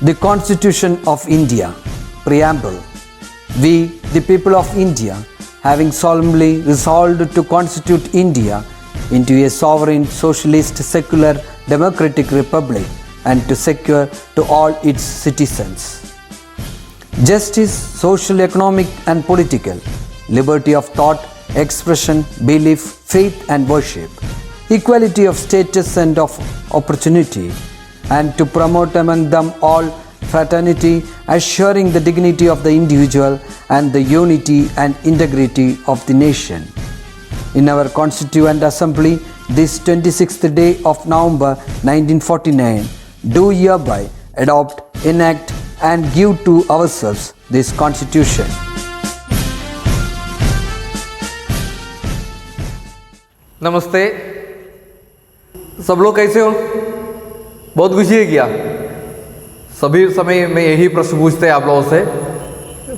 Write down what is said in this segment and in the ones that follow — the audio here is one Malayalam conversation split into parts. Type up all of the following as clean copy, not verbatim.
The Constitution of India, Preamble. We, the people of India, having solemnly resolved to constitute India into a sovereign, socialist, secular, democratic republic and to secure to all its citizens justice, social, economic and political, liberty of thought, expression, belief, faith and worship, equality of status and of opportunity, and to promote among them all fraternity, assuring the dignity of the individual and the unity and integrity of the nation. In our Constituent Assembly, this 26th day of November 1949, do hereby adopt, enact and give to ourselves this Constitution. नमस्ते, सब लोग कैसे हो? बहुत खुशी है क्या? सभी समय में यही प्रश्न पूछते हैं आप लोगों से,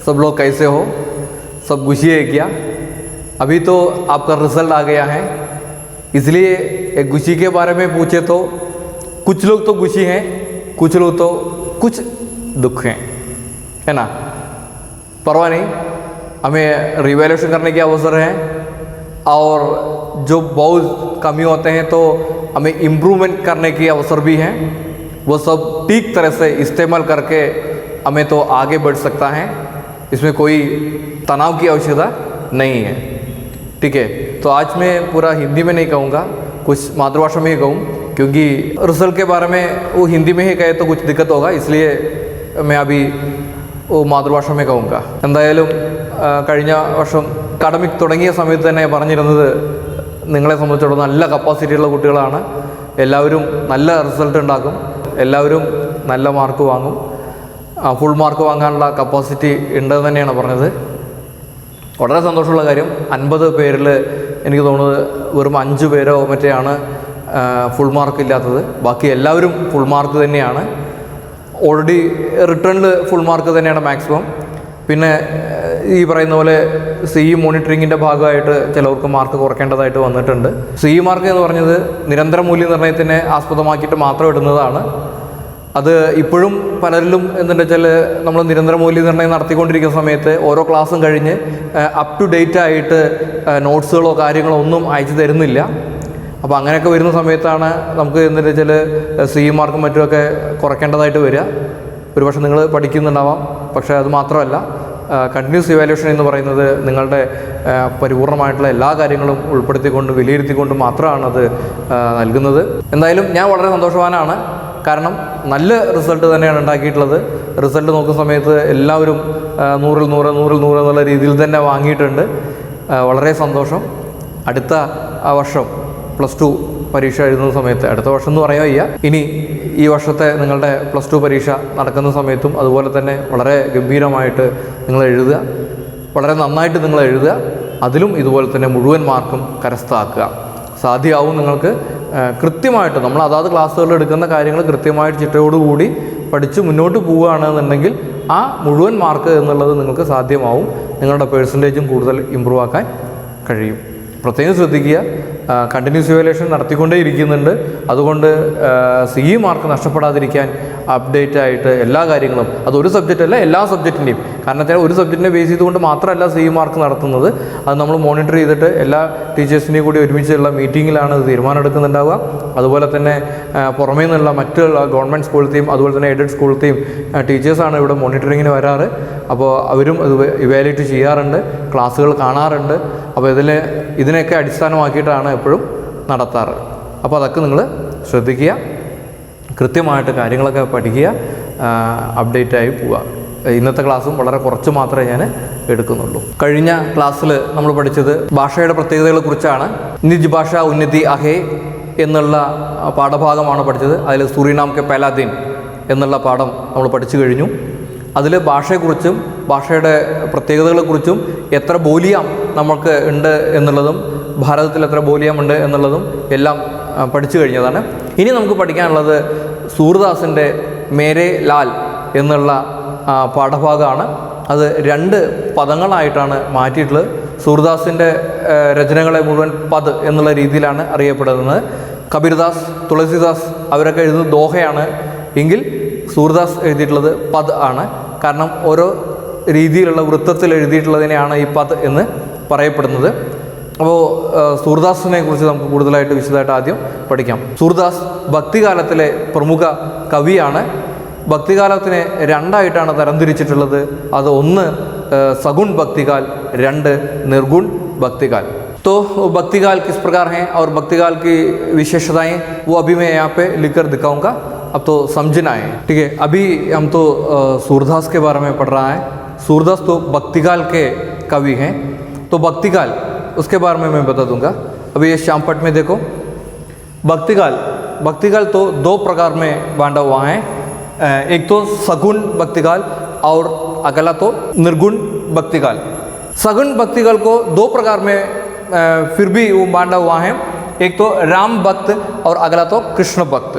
सब लोग कैसे हो? सब खुशी है क्या? अभी तो आपका रिजल्ट आ गया है, इसलिए एक खुशी के बारे में पूछे तो कुछ लोग तो खुशी हैं, कुछ लोग तो कुछ दुख हैं, है ना? परवाह नहीं, हमें रिवैल्यूएशन करने की अवसर है और जो बहुत कमी होते हैं तो हमें इम्प्रूवमेंट करने की अवसर भी है। वो सब ठीक तरह से इस्तेमाल करके हमें तो आगे बढ़ सकता है, इसमें कोई तनाव की आवश्यकता नहीं है। ठीक है, तो आज मैं पूरा हिंदी में नहीं कहूँगा, कुछ मातृभाषा में ही कहूँ, क्योंकि रिजल्ट के बारे में वो हिंदी में ही कहे तो कुछ दिक्कत होगा, इसलिए मैं अभी वो മാതൃഭാഷ कहूँगा. എന്തായാലും കഴിഞ്ഞ വർഷം അക്കാഡമിക് തുടങ്ങിയ സമയത്ത് തന്നെ പറഞ്ഞിരുന്നത് നിങ്ങളെ സംബന്ധിച്ചിടത്തോളം നല്ല കപ്പാസിറ്റിയുള്ള കുട്ടികളാണ്, എല്ലാവരും നല്ല റിസൾട്ട് ഉണ്ടാക്കും, എല്ലാവരും നല്ല മാർക്ക് വാങ്ങും, ഫുൾ മാർക്ക് വാങ്ങാനുള്ള കപ്പാസിറ്റി ഉണ്ടെന്ന് തന്നെയാണ് പറഞ്ഞത്. വളരെ സന്തോഷമുള്ള കാര്യം, 50 പേരിൽ എനിക്ക് തോന്നുന്നത് വെറും 5 പേരോ മറ്റെയാണ് ഫുൾ മാർക്ക് ഇല്ലാത്തത്, ബാക്കി എല്ലാവരും ഫുൾ മാർക്ക് തന്നെയാണ്. ഓൾറെഡി റിട്ടേണിൽ ഫുൾ മാർക്ക് തന്നെയാണ് മാക്സിമം. പിന്നെ ഈ പറയുന്ന പോലെ CE മോണിറ്ററിങ്ങിൻ്റെ ഭാഗമായിട്ട് ചിലവർക്ക് മാർക്ക് കുറയ്ക്കേണ്ടതായിട്ട് വന്നിട്ടുണ്ട്. CE മാർക്ക് എന്ന് പറഞ്ഞത് നിരന്തര മൂല്യനിർണ്ണയത്തിനെ ആസ്പദമാക്കിയിട്ട് മാത്രം ഇടുന്നതാണ്. അത് ഇപ്പോഴും പലരിലും എന്തെന്ന് വെച്ചാൽ നമ്മൾ നിരന്തര മൂല്യനിർണ്ണയം നടത്തിക്കൊണ്ടിരിക്കുന്ന സമയത്ത് ഓരോ ക്ലാസ്സും കഴിഞ്ഞ് അപ് ടു ഡേറ്റ് ആയിട്ട് നോട്ട്സുകളോ കാര്യങ്ങളോ ഒന്നും അയച്ചു തരുന്നില്ല. അപ്പോൾ അങ്ങനെയൊക്കെ വരുന്ന സമയത്താണ് നമുക്ക് എന്താണെന്ന് വെച്ചാൽ CE മാർക്കും മറ്റുമൊക്കെ കുറയ്ക്കേണ്ടതായിട്ട് വരിക. ഒരുപക്ഷെ നിങ്ങൾ പഠിക്കുന്നുണ്ടാവാം, പക്ഷേ അത് മാത്രമല്ല, കണ്ടിന്യൂസ് ഇവാലുവേഷൻ എന്ന് പറയുന്നത് നിങ്ങളുടെ പരിപൂർണമായിട്ടുള്ള എല്ലാ കാര്യങ്ങളും ഉൾപ്പെടുത്തിക്കൊണ്ട് വിലയിരുത്തിക്കൊണ്ട് മാത്രമാണ് അത് നൽകുന്നത്. എന്തായാലും ഞാൻ വളരെ സന്തോഷവാനാണ്, കാരണം നല്ല റിസൾട്ട് തന്നെയാണ് ഉണ്ടാക്കിയിട്ടുള്ളത്. റിസൾട്ട് നോക്കുന്ന സമയത്ത് എല്ലാവരും 100-ൽ 100 എന്നുള്ള രീതിയിൽ തന്നെ വാങ്ങിയിട്ടുണ്ട്. വളരെ സന്തോഷം. അടുത്ത വർഷം +2 പരീക്ഷ എഴുതുന്ന സമയത്ത്, അടുത്ത വർഷം എന്ന് പറയാൻ വയ്യ, ഇനി ഈ വർഷത്തെ നിങ്ങളുടെ +2 പരീക്ഷ നടക്കുന്ന സമയത്തും അതുപോലെ തന്നെ വളരെ ഗംഭീരമായിട്ട് നിങ്ങൾ എഴുതുക, വളരെ നന്നായിട്ട് നിങ്ങൾ എഴുതുക, അതിലും ഇതുപോലെ തന്നെ മുഴുവൻ മാർക്കും കരസ്ഥമാക്കുക. സാധ്യമാവും നിങ്ങൾക്ക് കൃത്യമായിട്ട് നമ്മൾ അതാത് ക്ലാസ്സുകളിൽ എടുക്കുന്ന കാര്യങ്ങൾ കൃത്യമായിട്ട് ചിട്ടയോടുകൂടി പഠിച്ച് മുന്നോട്ട് പോവുകയാണെന്നുണ്ടെങ്കിൽ ആ മുഴുവൻ മാർക്ക് എന്നുള്ളത് നിങ്ങൾക്ക് സാധ്യമാവും. നിങ്ങളുടെ പേഴ്സൻറ്റേജും കൂടുതൽ ഇമ്പ്രൂവ് ആക്കാൻ കഴിയും. പ്രത്യേകം ശ്രദ്ധിക്കുക, കണ്ടിന്യൂസ് ഇവാലുവേഷൻ നടത്തിക്കൊണ്ടേ ഇരിക്കുന്നുണ്ട്. അതുകൊണ്ട് CE മാർക്ക് നഷ്ടപ്പെടാതിരിക്കാൻ അപ്ഡേറ്റ് ആയിട്ട് എല്ലാ കാര്യങ്ങളും, അതൊരു സബ്ജക്റ്റ് അല്ല, എല്ലാ സബ്ജക്റ്റിൻ്റെയും, കാരണം വെച്ചാൽ ഒരു സബ്ജക്റ്റിനെ ബേസ് ചെയ്തുകൊണ്ട് മാത്രമല്ല CE മാർക്ക് നടത്തുന്നത്, അത് നമ്മൾ മോണിറ്റർ ചെയ്തിട്ട് എല്ലാ ടീച്ചേഴ്സിനെയും കൂടി ഒരുമിച്ചുള്ള മീറ്റിങ്ങിലാണ് അത് തീരുമാനം എടുക്കുന്നുണ്ടാവുക. അതുപോലെ തന്നെ പുറമേ നിന്നുള്ള മറ്റുള്ള ഗവൺമെൻറ് സ്കൂളത്തെയും അതുപോലെ തന്നെ എയ്ഡഡ് സ്കൂളത്തെയും ടീച്ചേഴ്സാണ് ഇവിടെ മോണിറ്ററിങ്ങിന് വരാറ്. അപ്പോൾ അവരും അത് ഇവാലുവേറ്റ് ചെയ്യാറുണ്ട്, ക്ലാസ്സുകൾ കാണാറുണ്ട്. അപ്പോൾ ഇതിനെയൊക്കെ അടിസ്ഥാനമാക്കിയിട്ടാണ് എപ്പോഴും നടത്താറ്. അപ്പോൾ അതൊക്കെ നിങ്ങൾ ശ്രദ്ധിക്കുക, കൃത്യമായിട്ട് കാര്യങ്ങളൊക്കെ പഠിക്കുക, അപ്ഡേറ്റായി പോവുക. ഇന്നത്തെ ക്ലാസ്സും വളരെ കുറച്ച് മാത്രമേ ഞാൻ എടുക്കുന്നുള്ളൂ. കഴിഞ്ഞ ക്ലാസ്സിൽ നമ്മൾ പഠിച്ചത് ഭാഷയുടെ പ്രത്യേകതകളെക്കുറിച്ചാണ്. നിജ് ഭാഷ ഉന്നതി അഹേ എന്നുള്ള പാഠഭാഗമാണ് പഠിച്ചത്. അതിൽ സുറിനാം കെ പെഹ്ലാ ദിൻ എന്നുള്ള പാഠം നമ്മൾ പഠിച്ചു കഴിഞ്ഞു. അതിൽ ഭാഷയെക്കുറിച്ചും ഭാഷയുടെ പ്രത്യേകതകളെക്കുറിച്ചും എത്ര ബോലിയാം നമുക്ക് ഉണ്ട് എന്നുള്ളതും ഭാരതത്തിൽ എത്ര ബോലിയാം ഉണ്ട് എന്നുള്ളതും എല്ലാം പഠിച്ചു കഴിഞ്ഞതാണ്. ഇനി നമുക്ക് പഠിക്കാനുള്ളത് സൂർദാസിൻ്റെ മേരെ ലാൽ എന്നുള്ള പാഠഭാഗമാണ്. അത് 2 പദങ്ങളായിട്ടാണ് മാറ്റിയിട്ടുള്ളത്. സൂർദാസിൻ്റെ രചനകളെ മുഴുവൻ പദ് എന്നുള്ള രീതിയിലാണ് അറിയപ്പെടുന്നത്. കബീർദാസ്, തുളസിദാസ് അവരൊക്കെ എഴുതുന്നത് ദോഹയാണ് എങ്കിൽ സൂർദാസ് എഴുതിയിട്ടുള്ളത് പദ് ആണ്. കാരണം ഓരോ രീതിയിലുള്ള വൃത്തത്തിൽ എഴുതിയിട്ടുള്ളതിനെയാണ് ഈ പദ് എന്ന് പറയപ്പെടുന്നത്. അപ്പോൾ സൂർദാസിനെ കുറിച്ച് നമുക്ക് കൂടുതലായിട്ട് വിശദമായിട്ട് ആദ്യം പഠിക്കാം. സൂർദാസ് ഭക്തികാലത്തിലെ പ്രമുഖ കവിയാണ്. ഭക്തികാലത്തിനെ രണ്ടായിട്ടാണ് തരംതിരിച്ചിട്ടുള്ളത്. അത് ഒന്ന് सगुण भक्तिकाल, रंड निर्गुण भक्तिकाल. तो भक्तिकाल किस प्रकार हैं और भक्तिकाल की विशेषताएं वो अभी मैं यहाँ पे लिखकर दिखाऊंगा. अब तो समझना है, ठीक है. अभी हम तो सूरदास के बारे में पढ़ रहा है. सूरदास तो भक्तिकाल के कवि हैं. तो भक्तिकाल उसके बारे में मैं बता दूंगा. अभी ये श्यामपट में देखो, भक्तिकाल तो दो प्रकार में बांटा हुआ है. एक तो सगुण भक्तिकाल और अगला तो निर्गुण भक्तिकाल. सगुण भक्तिकाल को दो प्रकार में फिर भी वो बांटा हुआ है. एक तो राम भक्त और अगला तो कृष्ण भक्त.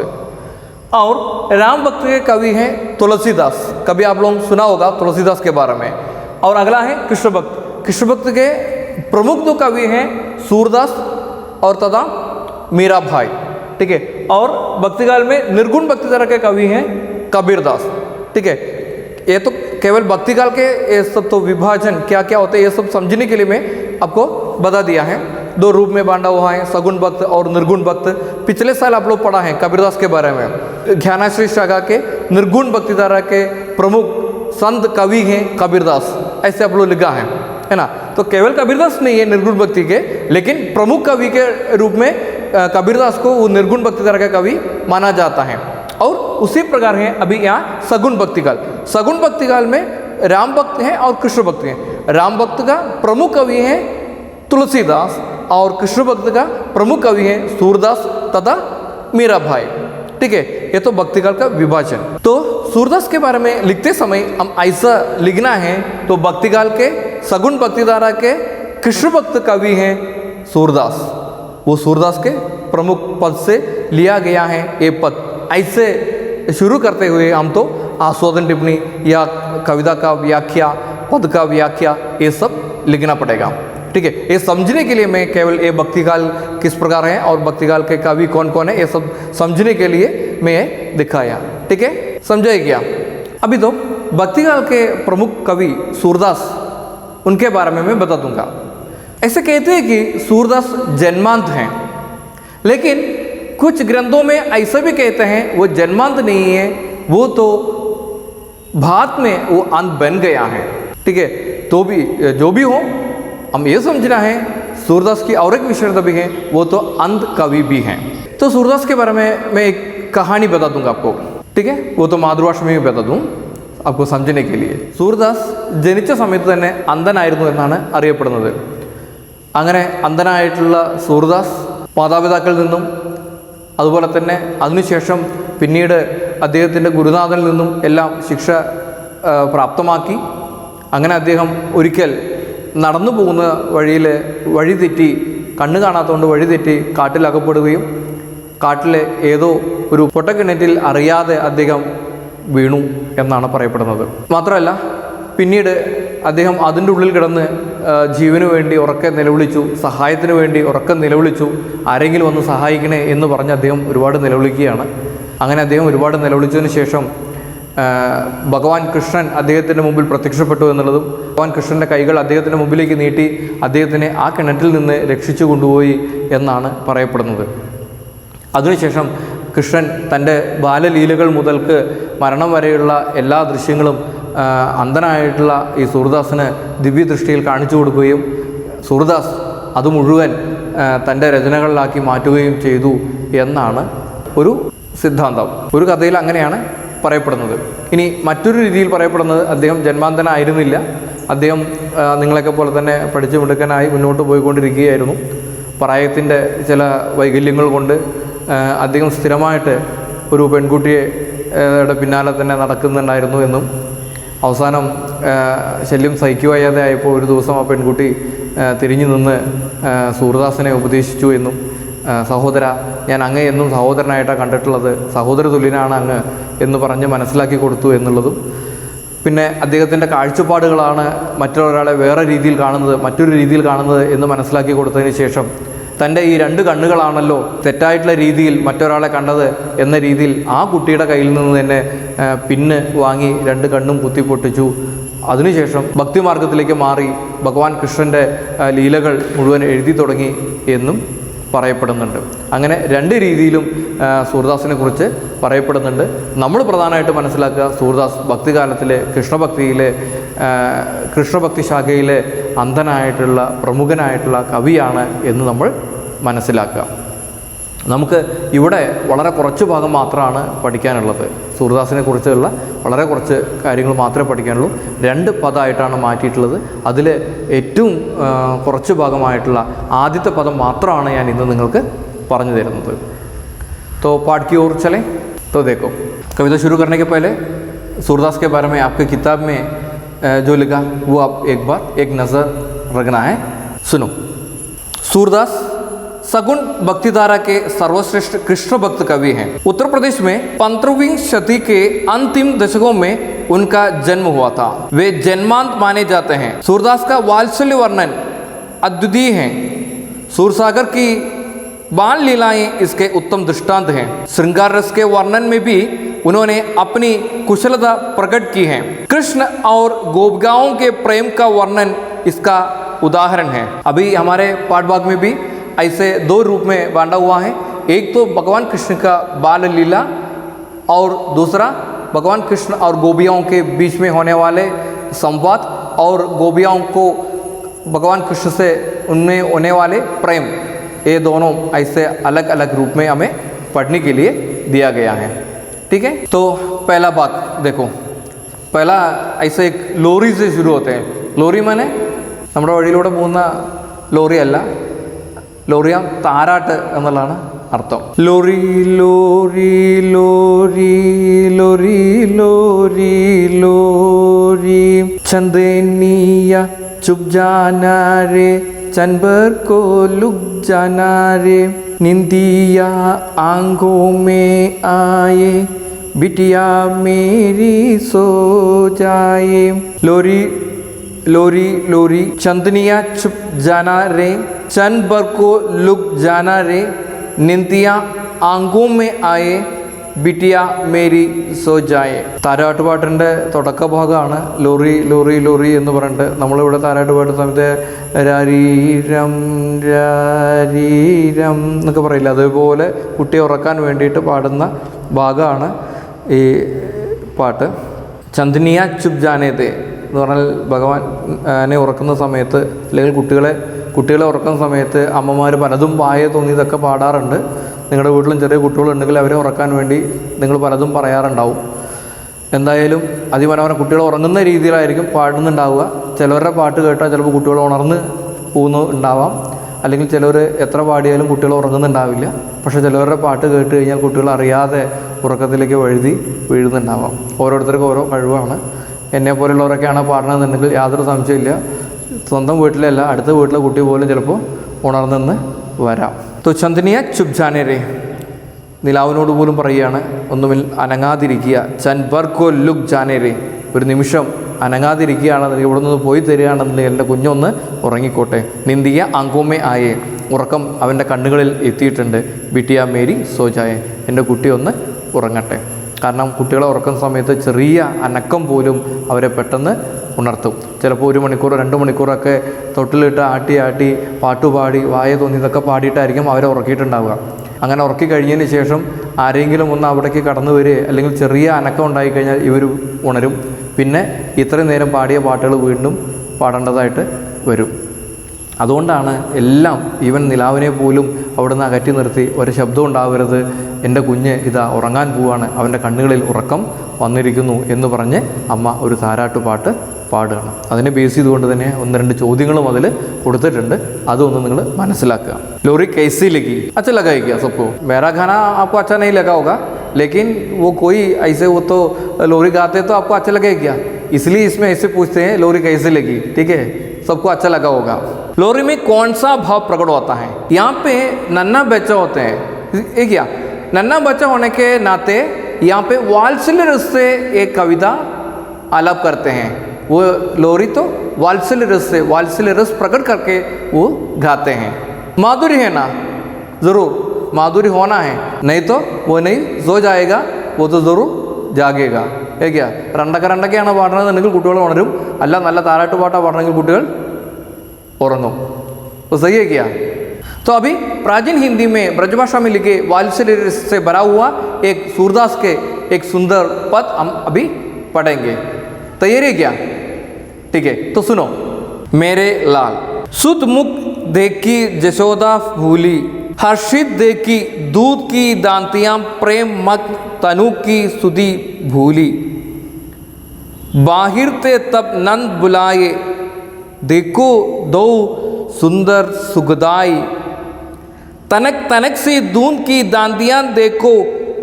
और राम भक्त के कवि हैं तुलसीदास. कभी आप लोगों सुना होगा तुलसीदास के बारे में. और अगला है कृष्ण भक्त. कृष्ण भक्त के प्रमुख दो कवि हैं सूरदास और तथा मीरा भाई, ठीक है. और भक्तिकाल में निर्गुण भक्ति तरह के कवि हैं कबीरदास, ठीक है. ये तो केवल भक्तिकाल के ये सब तो विभाजन क्या क्या होते हैं ये सब समझने के लिए मैं आपको बता दिया है. दो रूप में बांटा हुआ है, सगुण भक्त और निर्गुण भक्त. पिछले साल आप लोग पढ़ा है कबीरदास के बारे में. ज्ञानाश्री शाखा के निर्गुण भक्ति धारा के प्रमुख संत कवि हैं कबीरदास, ऐसे आप लोग लिखा है ना. तो केवल कबीरदास नहीं है निर्गुण भक्ति के, लेकिन प्रमुख कवि के रूप में कबीरदास को वो निर्गुण भक्ति धारा का कवि माना जाता है. और उसी प्रकार है अभी यहाँ सगुण भक्तिकाल. सगुण भक्तिकाल में राम भक्त हैं और कृष्ण भक्त हैं. राम भक्त का प्रमुख कवि हैं तुलसीदास और कृष्ण भक्त का प्रमुख कवि हैं सूरदास तथा मीरा भाई, ठीक है. ये तो भक्तिकाल का विभाजन. तो सूरदास के बारे में लिखते समय हम ऐसा लिखना है. तो भक्तिकाल के सगुण भक्तिधारा के कृष्ण भक्त कवि हैं सूरदास. वो सूरदास के प्रमुख पद से लिया गया है ये पद. ऐसे शुरू करते हुए हम तो आस्वादन टिप्पणी या कविता का व्याख्या, पद का व्याख्या ये सब लिखना पड़ेगा, ठीक है. ये समझने के लिए मैं केवल ये भक्तिकाल किस प्रकार है और भक्तिकाल के कवि कौन कौन है ये सब समझने के लिए मैं दिखाया, ठीक है. समझाए क्या? अभी तो भक्तिकाल के प्रमुख कवि सूरदास, उनके बारे में मैं बता दूंगा. ऐसे कहते हैं कि सूरदास जन्मांत हैं, लेकिन कुछ ग्रंथों में ऐसा भी कहते हैं वो जन्मांत नहीं है, वो तो बाद में वो अंत बन गया है, ठीक है. तो भी जो भी हो हम ये समझना है सूरदास की और एक विशेषता भी है, वो तो अंत कवि भी हैं. तो सूरदास के बारे में मैं एक कहानी बता दूंगा आपको, ठीक है. वो तो मातृभाषा में भी बता दूँ आपको समझने के लिए. സൂർദാസ് ജനിച്ച സമയത്ത് തന്നെ അന്ധനായിരുന്നു എന്നാണ് അറിയപ്പെടുന്നത്. അങ്ങനെ അന്ധനായിട്ടുള്ള സൂർദാസ് മാതാപിതാക്കളിൽ നിന്നും അതുപോലെ തന്നെ അതിനുശേഷം പിന്നീട് അദ്ദേഹത്തിൻ്റെ ഗുരുനാഥനിൽ നിന്നും എല്ലാം ശിക്ഷ പ്രാപ്തമാക്കി. അങ്ങനെ അദ്ദേഹം ഒരിക്കൽ നടന്നു പോകുന്ന വഴിയിൽ വഴിതെറ്റി, കണ്ണ് കാണാത്തതുകൊണ്ട് വഴിതെറ്റി കാട്ടിലകപ്പെടുകയും കാട്ടിലെ ഏതോ ഒരു പൊട്ടക്കിണറ്റിൽ അറിയാതെ അദ്ദേഹം വീണു എന്നാണ് പറയപ്പെടുന്നത്. മാത്രമല്ല പിന്നീട് അദ്ദേഹം അതിൻ്റെ ഉള്ളിൽ കിടന്ന് ജീവന് വേണ്ടി ഉറക്കെ നിലവിളിച്ചു, സഹായത്തിന് വേണ്ടി ഉറക്കെ നിലവിളിച്ചു. ആരെങ്കിലും ഒന്ന് സഹായിക്കണേ എന്ന് പറഞ്ഞ് അദ്ദേഹം ഒരുപാട് നിലവിളിക്കുകയാണ്. അങ്ങനെ അദ്ദേഹം ഒരുപാട് നിലവിളിച്ചതിന് ശേഷം ഭഗവാൻ കൃഷ്ണൻ അദ്ദേഹത്തിൻ്റെ മുമ്പിൽ പ്രത്യക്ഷപ്പെട്ടു എന്നുള്ളതും ഭഗവാൻ കൃഷ്ണൻ്റെ കൈകൾ അദ്ദേഹത്തിൻ്റെ മുമ്പിലേക്ക് നീട്ടി അദ്ദേഹത്തിനെ ആ കിണറ്റിൽ നിന്ന് രക്ഷിച്ചു കൊണ്ടുപോയി എന്നാണ് പറയപ്പെടുന്നത്. അതിനുശേഷം കൃഷ്ണൻ തൻ്റെ ബാലലീലകൾ മുതൽക്ക് മരണം വരെയുള്ള എല്ലാ ദൃശ്യങ്ങളും അന്ധനായിട്ടുള്ള ഈ സൂർദാസിന് ദിവ്യദൃഷ്ടിയിൽ കാണിച്ചു കൊടുക്കുകയും സൂർദാസ് അത് മുഴുവൻ തൻ്റെ രചനകളിലാക്കി മാറ്റുകയും ചെയ്തു എന്നാണ് ഒരു സിദ്ധാന്തം. ഒരു കഥയിൽ അങ്ങനെയാണ് പറയപ്പെടുന്നത്. ഇനി മറ്റൊരു രീതിയിൽ പറയപ്പെടുന്നത് അദ്ദേഹം ജന്മാന്ധനായിരുന്നില്ല. അദ്ദേഹം നിങ്ങളൊക്കെ പോലെ തന്നെ പഠിച്ചു മിടുക്കനായി മുന്നോട്ട് പോയിക്കൊണ്ടിരിക്കുകയായിരുന്നു. പ്രായത്തിൻ്റെ ചില വൈകല്യങ്ങൾ കൊണ്ട് അദ്ദേഹം സ്ഥിരമായിട്ട് ഒരു പെൺകുട്ടിയെ പിന്നാലെ തന്നെ നടക്കുന്നുണ്ടായിരുന്നു എന്നും അവസാനം ശല്യം സഹിക്കുവയ്യാതെ ആയപ്പോൾ ഒരു ദിവസം ആ പെൺകുട്ടി തിരിഞ്ഞു നിന്ന് സൂർദാസിനെ ഉപദേശിച്ചു എന്നും സഹോദര, ഞാൻ അങ്ങ് എന്നും സഹോദരനായിട്ടാണ് കണ്ടിട്ടുള്ളത്, സഹോദര തുല്യനാണ് അങ്ങ് എന്ന് പറഞ്ഞ് മനസ്സിലാക്കി കൊടുത്തു എന്നുള്ളതും, പിന്നെ അദ്ദേഹത്തിൻ്റെ കാഴ്ചപ്പാടുകളാണ് മറ്റൊരാളെ വേറെ രീതിയിൽ കാണുന്നത്, മറ്റൊരു രീതിയിൽ കാണുന്നത് എന്ന് മനസ്സിലാക്കി കൊടുത്തതിന് ശേഷം തൻ്റെ ഈ രണ്ട് കണ്ണുകളാണല്ലോ തെറ്റായിട്ടുള്ള രീതിയിൽ മറ്റൊരാളെ കണ്ടത് എന്ന രീതിയിൽ ആ കുട്ടിയുടെ കയ്യിൽ നിന്ന് തന്നെ പിന്ന് വാങ്ങി രണ്ട് കണ്ണും കുത്തിപ്പൊട്ടിച്ചു. അതിനുശേഷം ഭക്തിമാർഗത്തിലേക്ക് മാറി ഭഗവാൻ കൃഷ്ണൻ്റെ ലീലകൾ മുഴുവൻ എഴുതി തുടങ്ങി എന്നും പറയപ്പെടുന്നുണ്ട്. അങ്ങനെ രണ്ട് രീതിയിലും സൂർദാസിനെ കുറിച്ച് പറയപ്പെടുന്നുണ്ട്. നമ്മൾ പ്രധാനമായിട്ട് മനസ്സിലാക്കുക, സൂർദാസ് ഭക്തികാലത്തിലെ കൃഷ്ണഭക്തി ശാഖയിലെ അന്ധനായിട്ടുള്ള പ്രമുഖനായിട്ടുള്ള കവിയാണ് എന്ന് നമ്മൾ മനസ്സിലാക്കുക. നമുക്ക് ഇവിടെ വളരെ കുറച്ച് ഭാഗം മാത്രമാണ് പഠിക്കാനുള്ളത്. സൂർദാസിനെ കുറിച്ചുള്ള വളരെ കുറച്ച് കാര്യങ്ങൾ മാത്രമേ പഠിക്കാനുള്ളൂ. 2 പദമായിട്ടാണ് മാറ്റിയിട്ടുള്ളത്. അതിൽ ഏറ്റവും കുറച്ച് ഭാഗമായിട്ടുള്ള ആദ്യത്തെ പദം മാത്രമാണ് ഞാൻ ഇന്ന് നിങ്ങൾക്ക് പറഞ്ഞു തരുന്നത്. तो पाठ की ओर चलें। तो देखो, कविता शुरू करने के पहले सूरदास के बारे में आपके किताब में जो लिखा वो आप एक बार एक नज़र रखना है। सुनो। सूरदास सगुण भक्तिधारा के सर्वश्रेष्ठ कृष्ण भक्त कवि हैं। उत्तर प्रदेश में 15वीं शती के अंतिम दशकों में उनका जन्म हुआ था। वे जन्मांत माने जाते हैं। सूरदास का वात्सल्य वर्णन अद्वितीय है। सूरसागर की बाल लीलाएं इसके उत्तम दृष्टांत हैं। श्रृंगार रस के वर्णन में भी उन्होंने अपनी कुशलता प्रकट की है। कृष्ण और गोपिकाओं के प्रेम का वर्णन इसका उदाहरण है। अभी हमारे पाठ भाग में भी ऐसे 2 रूप में बांटा हुआ है। एक तो भगवान कृष्ण का बाल लीला और दूसरा भगवान कृष्ण और गोपियों के बीच में होने वाले संवाद और गोपियों को भगवान कृष्ण से उनमें होने वाले प्रेम, ये दोनों ऐसे अलग अलग रूप में हमें पढ़ने के लिए दिया गया है। ठीक है, तो पहला भाग देखो। पहला ऐसे एक लोरी से शुरू होते हैं। लोरी माने നമ്മുടെ വഴിയിലൂടെ പോകുന്ന ലോറി അല്ല, ലോറിയ താരാട്ട് എന്നുള്ളതാണ് അർത്ഥം. ലോറി ലോറി ലോറി ലോറി ലോറി ലോറി ചന്ദനിയ ചുപ് ജാനാ രേ चनबर को लुक जाना रे, निंदिया आंखों में आए, बिटिया मेरी सो जाए। लोरी लोरी लोरी चंदनिया छुप जाना रे, चनबर को लुक जाना रे, निंदिया आंखों में आए, ബിറ്റിയ മേരി സോ ജായെ. താരാട്ടുപാട്ടിൻ്റെ തുടക്ക ഭാഗമാണ് ലോറി ലോറി ലോറി എന്ന് പറഞ്ഞിട്ട് നമ്മളിവിടെ താരാട്ട് പാടുന്ന സമയത്ത് രാരീരം രാരീരം എന്നൊക്കെ പറയില്ല, അതേപോലെ കുട്ടിയെ ഉറക്കാൻ വേണ്ടിയിട്ട് പാടുന്ന ഭാഗമാണ് ഈ പാട്ട്. ചന്ദനിയ ചുപ് ജാനേത്തെ എന്ന് പറഞ്ഞാൽ ഭഗവാനെ ഉറക്കുന്ന സമയത്ത് അല്ലെങ്കിൽ കുട്ടികളെ ഉറക്കുന്ന സമയത്ത് അമ്മമാർ പലതും വായ തോന്നിയതൊക്കെ പാടാറുണ്ട്. നിങ്ങളുടെ വീട്ടിലും ചെറിയ കുട്ടികളുണ്ടെങ്കിൽ അവരെ ഉറക്കാൻ വേണ്ടി നിങ്ങൾ പലതും പറയാറുണ്ടാവും. എന്തായാലും അതിമനോഹരം കുട്ടികൾ ഉറങ്ങുന്ന രീതിയിലായിരിക്കും പാടുന്നുണ്ടാവുക. ചിലവരുടെ പാട്ട് കേട്ടാൽ ചിലപ്പോൾ കുട്ടികൾ ഉണർന്ന് പോകുന്നുണ്ടാവാം, അല്ലെങ്കിൽ ചിലവർ എത്ര പാടിയാലും കുട്ടികൾ ഉറങ്ങുന്നുണ്ടാവില്ല. പക്ഷേ ചിലവരുടെ പാട്ട് കേട്ട് കഴിഞ്ഞാൽ കുട്ടികൾ അറിയാതെ ഉറക്കത്തിലേക്ക് വീഴുന്നുണ്ടാവാം. ഓരോരുത്തർക്കും ഓരോ കഴിവാണ്. എന്നെപ്പോലുള്ളവരൊക്കെയാണ് പാടണമെന്നുണ്ടെങ്കിൽ യാതൊരു സംശയമില്ല, സ്വന്തം വീട്ടിലല്ല അടുത്ത വീട്ടിലെ കുട്ടി പോലും ചിലപ്പോൾ ഉണർന്നെന്ന് വരാം. तो ചന്ദനിയ ചുപ് ജാനെ രേ, നിലാവിനോട് പോലും പറയുകയാണ് ഒന്നുമിൽ അനങ്ങാതിരിക്കുക. ചൻബർ കോ ലുക് ജാനെ രേ, ഒരു നിമിഷം അനങ്ങാതിരിക്കുകയാണെന്നുണ്ടെങ്കിൽ ഇവിടെ നിന്ന് പോയി തരികയാണെന്നുണ്ടെങ്കിൽ എൻ്റെ കുഞ്ഞൊന്ന് ഉറങ്ങിക്കോട്ടെ. നിന്ദിയ ആങ്കോമേ ആയേ, ഉറക്കം അവൻ്റെ കണ്ണുകളിൽ എത്തിയിട്ടുണ്ട്. ബിറ്റിയ മേരി സോജായെ, എൻ്റെ കുട്ടി ഒന്ന് ഉറങ്ങട്ടെ. കാരണം കുട്ടികളെ ഉറക്കുന്ന സമയത്ത് ചെറിയ അനക്കം പോലും അവരെ പെട്ടെന്ന് ഉണർത്തും. ചിലപ്പോൾ 1 മണിക്കൂർ 2 മണിക്കൂറൊക്കെ തൊട്ടിലിട്ട് ആട്ടി പാട്ടുപാടി വായ തോന്നിയതൊക്കെ പാടിയിട്ടായിരിക്കും അവരെ ഉറക്കിയിട്ടുണ്ടാവുക. അങ്ങനെ ഉറക്കി കഴിഞ്ഞതിന് ശേഷം ആരെങ്കിലും ഒന്ന് അവിടേക്ക് കടന്നു വരിക അല്ലെങ്കിൽ ചെറിയ അനക്കം ഉണ്ടായിക്കഴിഞ്ഞാൽ ഇവർ ഉണരും. പിന്നെ ഇത്രയും നേരം പാടിയ പാട്ടുകൾ വീണ്ടും പാടേണ്ടതായിട്ട് വരും. അതുകൊണ്ടാണ് എല്ലാം ഈവൻ നിലാവിനെ പോലും അവിടുന്ന് അകറ്റി നിർത്തി ഒരു ശബ്ദം ഉണ്ടാവരുത്, എൻ്റെ കുഞ്ഞ് ഇതാ ഉറങ്ങാൻ പോവാണ്, അവൻ്റെ കണ്ണുകളിൽ ഉറക്കം വന്നിരിക്കുന്നു എന്ന് പറഞ്ഞ് അമ്മ ഒരു താരാട്ടുപാട്ട് പാടുകയാണ്. അതിനെ ബേസ് ചെയ്തുകൊണ്ട് തന്നെ 1-2 ചോദ്യങ്ങളും അതിൽ കൊടുത്തിട്ടുണ്ട്. അതൊന്ന് നിങ്ങൾ മനസ്സിലാക്കുക. ലോറി कैसी लगी? अच्छा लगा क्या सबको? मेरा गाना आपको अच्छा नहीं लगा होगा, लेकिन वो कोई ऐसे वो तो लोरी गाते तो आपको अच्छा लगेगा क्या, इसलिए इसमें ऐसे पूछते हैं लोरी कैसी लगी. ठीक है, सबको अच्छा लगा होगा. लोरी में कौन सा भाव प्रकट होता है? यहाँ पे नन्हा बच्चा होते हैं. ये क्या नन्हा बच्चा होने के नाते यहाँ पे वात्सल्य रस से एक कविता आलाप करते हैं. वो लोरी तो वात्सल्य रस से वात्सल्य रस प्रकट करके वो गाते हैं. माधुर्य है ना, ज़रूर माधुर्य होना है, नहीं तो वो नहीं सो जाएगा, वो तो ज़रूर जागेगा. क्या രണ്ടൊക്കെയാണ് പാടുന്നതെങ്കിൽ കുട്ടികൾ ഉണരും, അല്ല നല്ല താരാട്ട് പാട്ടാണ് പാടണമെങ്കിൽ കുട്ടികൾ ഉറങ്ങും. तो सही है क्या? तो अभी प्राचीन हिंदी में ब्रजभाषा में लिखे वात्सल्य से भरा हुआ एक सूरदास के एक सुंदर पद हम अभी पढ़ेंगे. तैयारी है क्या? ठीक है, तो सुनो. मेरे लाल सुत मुख देखी जशोदा भूली, हर्षित देखी दूध की दांतियां प्रेम मत तनु की सुधी भूली, बाहिर ते तब नंद बुलाए देखो दो सुंदर सुगदाई, तनक तनक से दूध की दांतियां देखो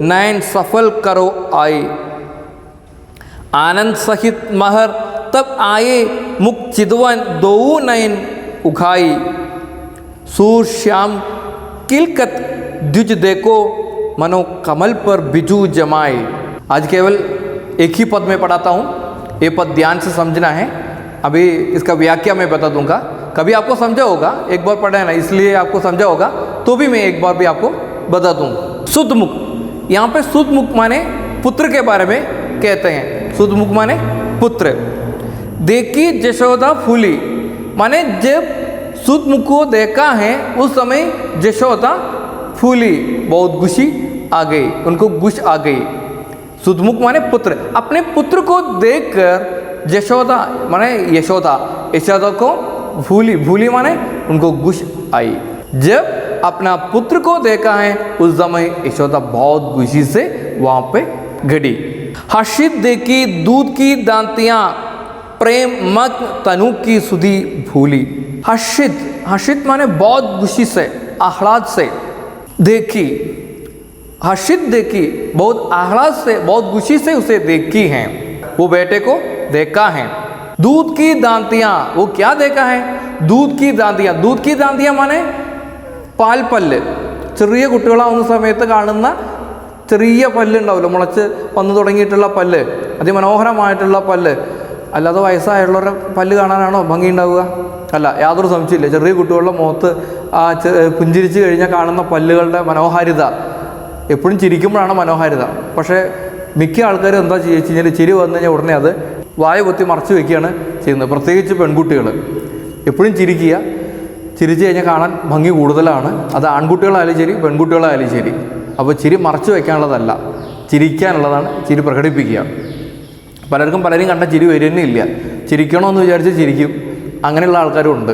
नयन सफल करो आए, आनंद सहित महर तब आए मुख चिदवन दो नयन उखाई, सूर श्याम किलकत द्विज देखो मनो कमल पर बिजू जमाए. आज केवल एक ही पद में पढ़ाता हूँ, ये पद ध्यान से समझना है. अभी इसका व्याख्या मैं बता दूंगा. कभी आपको समझा होगा, एक बार पढ़ा है ना इसलिए आपको समझा होगा, तो भी मैं एक बार भी आपको बता दूँ. शुद्ध मुख, यहाँ पे शुद्ध मुख माने पुत्र के बारे में कहते हैं. शुद्ध मुख माने पुत्र. देखी जशोदा फूली माने जब शुद्ध मुख को देखा है उस समय जशोदा फूली, बहुत खुशी आ गई, उनको गुश आ गई. शुद्ध मुख माने पुत्र. अपने पुत्र को देखकर जशोदा माने यशोदा, यशोदा को भूली, भूली माने उनको गुश आई. जब अपना पुत्र को देखा है उस समय यशोदा बहुत खुशी से वहाँ पे घड़ी. हर्षित देखी दूध की दांतियाँ प्रेम मत तनु की सुधी भूली. हर्षित, हर्षित माने बहुत खुशी से, आह्लाद से. देखी, हर्षित देखी, बहुत आह्लाद से, बहुत खुशी से उसे देखी है, वो बेटे को देखा है. दूध की दांतियाँ, वो क्या देखा है? दूध की दांतियाँ. दूध की दांतियाँ माने പാൽപ്പല്ല്. ചെറിയ കുട്ടികളാവുന്ന സമയത്ത് കാണുന്ന ചെറിയ പല്ലുണ്ടാവില്ല, മുളച്ച് വന്നു തുടങ്ങിയിട്ടുള്ള പല്ല്, അതിമനോഹരമായിട്ടുള്ള പല്ല്. അല്ലാതെ വയസ്സായുള്ളവരുടെ പല്ല് കാണാനാണോ ഭംഗി ഉണ്ടാവുക? അല്ല, യാതൊരു സംശയമില്ല. ചെറിയ കുട്ടികളുടെ മുഖത്ത് ആ പുഞ്ചിരിച്ച് കഴിഞ്ഞാൽ കാണുന്ന പല്ലുകളുടെ മനോഹാരിത, എപ്പോഴും ചിരിക്കുമ്പോഴാണ് മനോഹാരിത. പക്ഷേ മിക്ക ആൾക്കാരും എന്താ ചെയ്യുക കഴിഞ്ഞാൽ ചിരി വന്നു കഴിഞ്ഞാൽ ഉടനെ അത് വായ കുത്തി മറച്ചു വയ്ക്കുകയാണ് ചെയ്യുന്നത്. പ്രത്യേകിച്ച് പെൺകുട്ടികൾ എപ്പോഴും ചിരിക്കുക, ചിരിച്ചു കഴിഞ്ഞാൽ കാണാൻ ഭംഗി കൂടുതലാണ്. അത് ആൺകുട്ടികളായാലും ശരി പെൺകുട്ടികളായാലും ശരി. അപ്പോൾ ചിരി മറച്ചു വയ്ക്കാനുള്ളതല്ല, ചിരിക്കാനുള്ളതാണ്, ചിരി പ്രകടിപ്പിക്കുക. പലർക്കും പലരും കണ്ട ചിരി വരുന്നേ ഇല്ല, ചിരിക്കണമെന്ന് വിചാരിച്ച് ചിരിക്കും, അങ്ങനെയുള്ള ആൾക്കാരും ഉണ്ട്.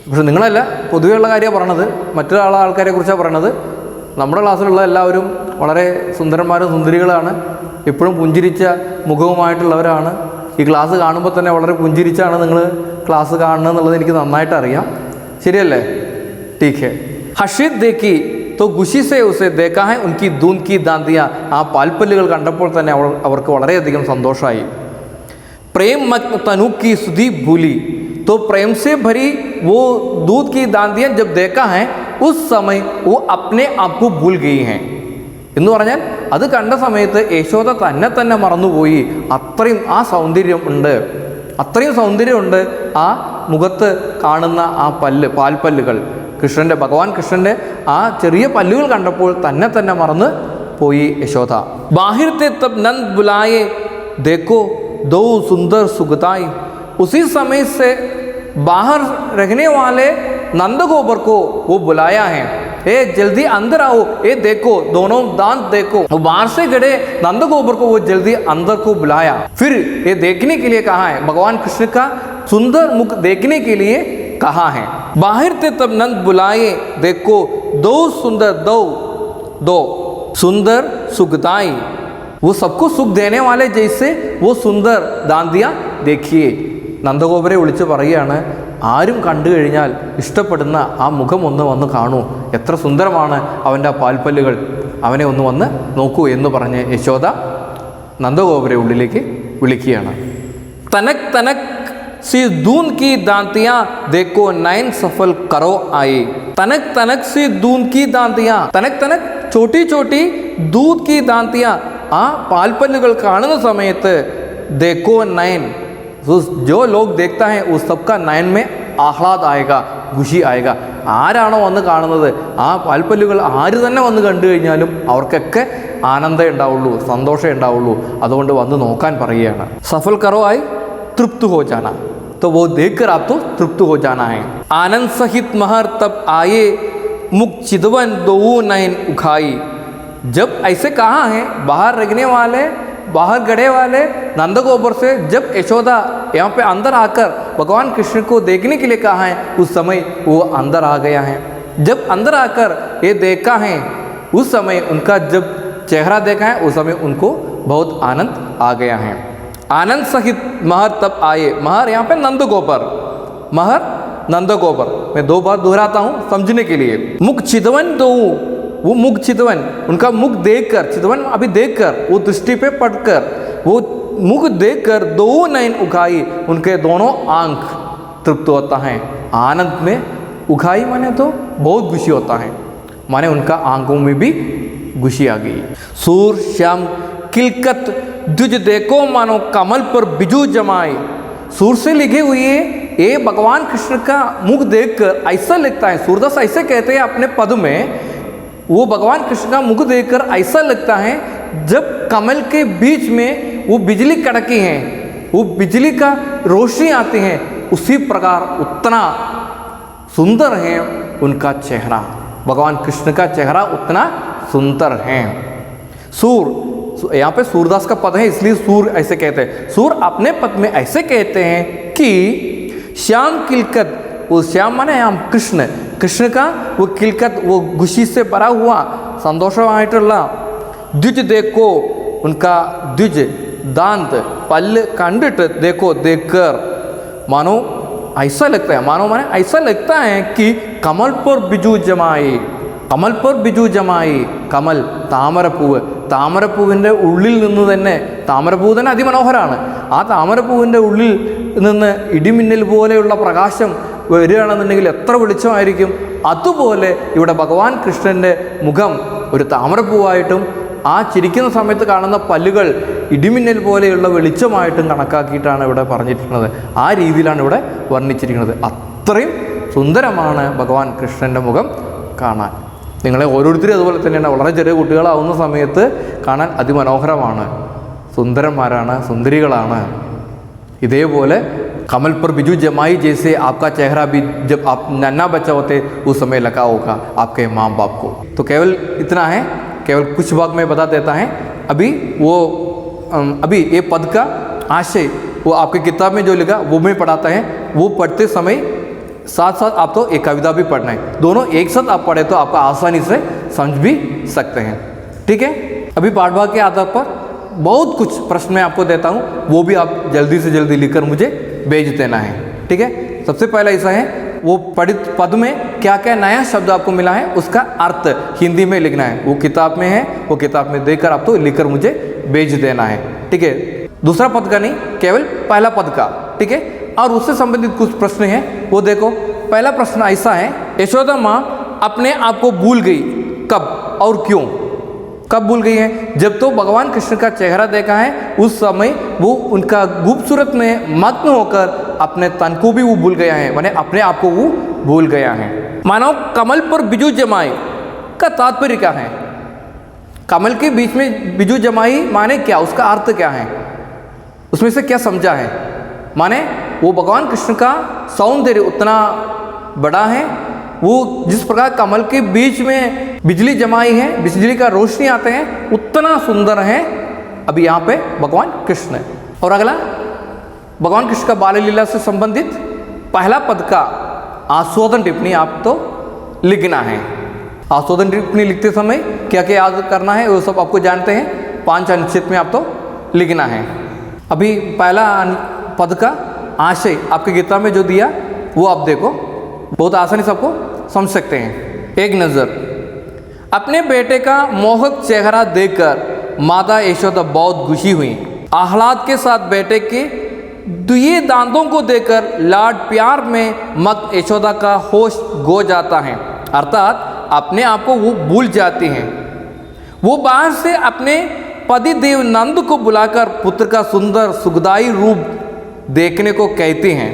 പക്ഷെ നിങ്ങളല്ല, പൊതുവെയുള്ള കാര്യമാണ് പറയണത്, മറ്റൊരാളെ ആൾക്കാരെ കുറിച്ചാണ് പറയണത്. നമ്മുടെ ക്ലാസ്സിലുള്ള എല്ലാവരും വളരെ സുന്ദരന്മാരും സുന്ദരികളാണ്, എപ്പോഴും പുഞ്ചിരിച്ച മുഖവുമായിട്ടുള്ളവരാണ്. ഈ ക്ലാസ് കാണുമ്പോൾ തന്നെ വളരെ പുഞ്ചിരിച്ചാണ് നിങ്ങൾ ക്ലാസ് കാണുന്നത് എന്നുള്ളത് എനിക്ക് നന്നായിട്ട് അറിയാം. ശരിയല്ലേ? ठीक है. हर्षित देखी तो खुशी से उसे देखा है उनकी दूध की दांतियाँ. ആ പാൽപ്പല്ലുകൾ കണ്ടപ്പോൾ തന്നെ അവർക്ക് വളരെയധികം സന്തോഷമായി. प्रेम मत तनु की सुधी भूली, तो प्रेम से भरी वो दूध की दांतियाँ जब देखा है उस समय वो अपने आप को भूल गई हैं. എന്ന് പറഞ്ഞാൽ അത് കണ്ട സമയത്ത് യശോദ തന്നെ മറന്നുപോയി. അത്രയും ആ സൗന്ദര്യം ഉണ്ട്, അത്രയും സൗന്ദര്യമുണ്ട് ആ മുഖത്ത് കാണുന്ന ആ പല്ല്, പാൽപ്പല്ലുകൾ. കൃഷ്ണൻ്റെ, ഭഗവാൻ കൃഷ്ണൻ്റെ ആ ചെറിയ പല്ലുകൾ കണ്ടപ്പോൾ തന്നെ മറന്ന് പോയി യശോദ. ബാഹിർ ते तब नंद बुलाए देखो दो सुंदर सुगताई. उसी समय से बाहर रहने वाले नंदगोबर को वो बुलाया है. ए जल्दी अंदर आओ, ये देखो दोनों दांत देखो. वो बाहर से खड़े नंदगोबर को वो जल्दी अंदर को बुलाया. फिर ये देखने के लिए कहा है, भगवान कृष्ण का सुंदर मुख देखने के लिए कहा है. बाहर थे तब नंद बुलाए देखो दो सुंदर दो सुंदर सुगताई. वो सबको सुख देने वाले जैसे वो सुंदर दांतियाँ देखिए. നന്ദഗോപരെ വിളിച്ച് പറയുകയാണ്, ആരും കണ്ടു കഴിഞ്ഞാൽ ഇഷ്ടപ്പെടുന്ന ആ മുഖം ഒന്ന് വന്ന് കാണൂ, എത്ര സുന്ദരമാണ് അവൻ്റെ ആ പാൽപ്പല്ലുകൾ, അവനെ ഒന്ന് വന്ന് നോക്കൂ എന്ന് പറഞ്ഞ് യശോദ നന്ദഗോപരെ ഉള്ളിലേക്ക് വിളിക്കുകയാണ്. തനക് തനക് सी दूध की दांतियाँ देखो नयन सफल करो आए. तनक तनक सी दूध की दांतियाँ, तनक तनक छोटी छोटी दूध की दांतियाँ, ആ പാൽപ്പല്ലുകൾ കാണുന്ന സമയത്ത് देखो नयन, जो लोग देखता है उस सबका नयन में आह्लाद आएगा, खुशी आएगा. ആരാണോ വന്ന് കാണുന്നത് ആ പാൽപ്പല്ലുകൾ ആര് തന്നെ വന്ന് കണ്ടു കഴിഞ്ഞാലും അവർക്കൊക്കെ ആനന്ദം ഉണ്ടാവുള്ളൂ, സന്തോഷം ഉണ്ടാവുള്ളൂ. അതുകൊണ്ട് വന്ന് നോക്കാൻ പറയുകയാണ്. സഫൽ കറോ ആയി തൃപ്ത് ഹോ ജാന, तो वो देखकर आप तो तृप्त हो जाना है. आनंद सहित महर तब आए मुख चिदवन दो नयन उखाई. जब ऐसे कहा है बाहर रखने वाले, बाहर गड़े वाले नंदगोबर से जब यशोदा यहाँ पे अंदर आकर भगवान कृष्ण को देखने के लिए कहा है, उस समय वो अंदर आ गया है. जब अंदर आकर ये देखा है, उस समय उनका जब चेहरा देखा है, उस समय उनको बहुत आनंद आ गया है. आनंद सहित महर तब आए. महर यहाँ पे नंदगोपर, महर नंदगोपर. मैं 2 बार दोहराता हूँ समझने के लिए. मुख चिदवन दो, वो मुख चिदवन, उनका मुख देखकर, चिदवन अभी देखकर, वो दृष्टि पे पड़कर, वो मुख देखकर 2 नयन उखाई, उनके दोनों आंख तृप्त होता है. आनंद में उखाई माने तो बहुत खुशी होता है, माने उनका आंखों में भी खुशी आ गई. सूर श्याम किलकत द्विज देखो मानो कमल पर बिजू जमाए. सूर से लिखे हुए ये भगवान कृष्ण का मुख देखकर ऐसा लगता है, सूरदास ऐसे कहते हैं अपने पद में, वो भगवान कृष्ण का मुख देखकर ऐसा लगता है जब कमल के बीच में वो बिजली कड़की है, वो बिजली का रोशनी आती है, उसी प्रकार उतना सुंदर है उनका चेहरा. भगवान कृष्ण का चेहरा उतना सुंदर है. सूर, यहाँ पे सूरदास का पद है इसलिए सूर ऐसे कहते हैं. सूर अपने पद में ऐसे कहते हैं कि श्याम किलकत, वो श्याम माने हम कृष्ण, कृष्ण का वो किलकत, वो खुशी से भरा हुआ സന്തോഷമായിട്ടുള്ള द्विज देखो, उनका द्विज दांत पल्ल कंडित देखो देखकर मानो ऐसा लगता है, मानो माने ऐसा लगता है कि कमल पर बिजू जमाई. കമൽ पर ബിജു ജമായി. കമൽ താമരപ്പൂവ്, താമരപ്പൂവിൻ്റെ ഉള്ളിൽ നിന്ന് തന്നെ, താമരപ്പൂവ് തന്നെ അതിമനോഹരമാണ്, ആ താമരപ്പൂവിൻ്റെ ഉള്ളിൽ നിന്ന് ഇടിമിന്നൽ പോലെയുള്ള പ്രകാശം വരികയാണെന്നുണ്ടെങ്കിൽ എത്ര വെളിച്ചമായിരിക്കും. അതുപോലെ ഇവിടെ ഭഗവാൻ കൃഷ്ണൻ്റെ മുഖം ഒരു താമരപ്പൂവായിട്ടും ആ ചിരിക്കുന്ന സമയത്ത് കാണുന്ന പല്ലുകൾ ഇടിമിന്നൽ പോലെയുള്ള വെളിച്ചമായിട്ടും കണക്കാക്കിയിട്ടാണ് ഇവിടെ പറഞ്ഞിരിക്കുന്നത്. ആ രീതിയിലാണ് ഇവിടെ വർണ്ണിച്ചിരിക്കുന്നത്. അത്രയും സുന്ദരമാണ് ഭഗവാൻ കൃഷ്ണൻ്റെ മുഖം കാണാൻ. നിങ്ങളെ ഓരോരുത്തരും അതുപോലെ തന്നെയാണ്. വളരെ ചെറിയ കുട്ടികളാവുന്ന സമയത്ത് കാണാൻ അതിമനോഹരമാണ്, സുന്ദരന്മാരാണ്, സുന്ദരികളാണ്. ഇതേപോലെ कमल पर बिजू जमाई जैसे आपका चेहरा भी जब आप नन्हा बच्चा होते उस समय लगा होगा आपके माँ बाप को. तो केवल इतना है, केवल कुछ भाग में बता देता है. अभी ये पद का आशय वो आपकी किताब में जो लिखा वो मैं पढ़ाता है. वो पढ़ते समय साथ साथ आप तो एक कविता भी पढ़ना है. दोनों एक साथ आप पढ़े तो आपका आसानी से समझ भी सकते हैं. ठीक है. अभी पाठ भाग के आधार पर बहुत कुछ प्रश्न मैं आपको देता हूँ, वो भी आप जल्दी से जल्दी लिखकर मुझे भेज देना है. ठीक है. सबसे पहला ऐसा है, वो पढ़ित पद में क्या क्या नया शब्द आपको मिला है उसका अर्थ हिंदी में लिखना है. वो किताब में है, वो किताब में देखकर आप तो लिखकर मुझे भेज देना है. ठीक है. दूसरा पद का नहीं, केवल पहला पद का. ठीक है. और उससे संबंधित कुछ प्रश्न हैं, वो देखो. पहला प्रश्न ऐसा है, यशोदा माँ अपने आप को भूल गई, कब और क्यों? कब भूल गई है? जब तो भगवान कृष्ण का चेहरा देखा है उस समय वो उनका खूबसूरत में मग्न होकर अपने तन को भी वो भूल गया है, माने अपने आप को वो भूल गया है. मानो कमल पर बिजू जमाई का तात्पर्य क्या है? कमल के बीच में बिजू जमाई माने क्या, उसका अर्थ क्या है, उसमें से क्या समझा है? माने वो भगवान कृष्ण का सौंदर्य उतना बड़ा है, वो जिस प्रकार कमल के बीच में बिजली जमाई है, बिजली का रोशनी आते हैं, उतना सुंदर है अभी यहाँ पे भगवान कृष्ण. और अगला भगवान कृष्ण का बाल लीला से संबंधित पहला पद का आस्वादन टिप्पणी आप तो लिखना है. आस्वादन टिप्पणी लिखते समय क्या क्या याद करना है वो सब आपको जानते हैं. 5 अनुच्छेद में आप तो लिखना है. अभी पहला पद का आशय आपकी गीता में जो दिया वो आप देखो, बहुत आसानी से आपको समझ सकते हैं. एक नज़र. अपने बेटे का मोहक चेहरा देखकर माता यशोदा बहुत खुशी हुई. आह्लाद के साथ बेटे के दुए दांतों को देखकर लाड प्यार में मग्न यशोदा का होश खो जाता है, अर्थात अपने आप को वो भूल जाती हैं. वो बाहर से अपने पति देव नंद को बुलाकर पुत्र का सुंदर सुखदायी रूप देखने को कहती हैं.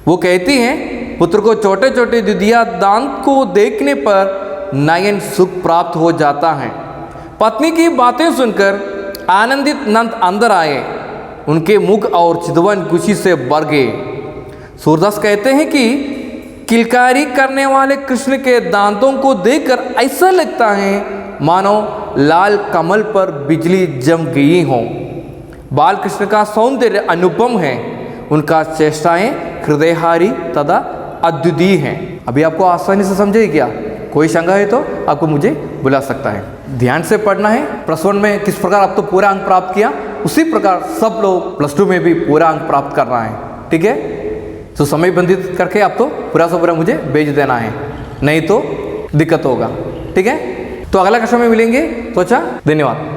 वो कहती हैं पुत्र को छोटे छोटे द्वितीया दांत को देखने पर नयन सुख प्राप्त हो जाता है। पत्नी की बातें सुनकर आनंदित नंद अंदर आए, उनके मुख और चितवन खुशी से भर गए। सूरदास कहते हैं कि किलकारी करने वाले कृष्ण के दांतों को देखकर ऐसा लगता है मानो लाल कमल पर बिजली जम गई हो। बाल कृष्ण का सौंदर्य अनुपम है, उनका चेष्टाएं हृदयहारी तथा अद्वितीय हैं। अभी आपको आसानी से समझे क्या? कोई शंका है तो आपको मुझे बुला सकता है। ध्यान से पढ़ना है। +1 में किस प्रकार आप तो पूरा अंक प्राप्त किया, उसी प्रकार सब लोग +2 में भी पूरा अंक प्राप्त करना है। ठीक है, तो समय बंधित करके आप तो पूरा से पूरा मुझे भेज देना है, नहीं तो दिक्कत होगा। ठीक है, तो अगला कक्षा में मिलेंगे। तो अच्छा, धन्यवाद।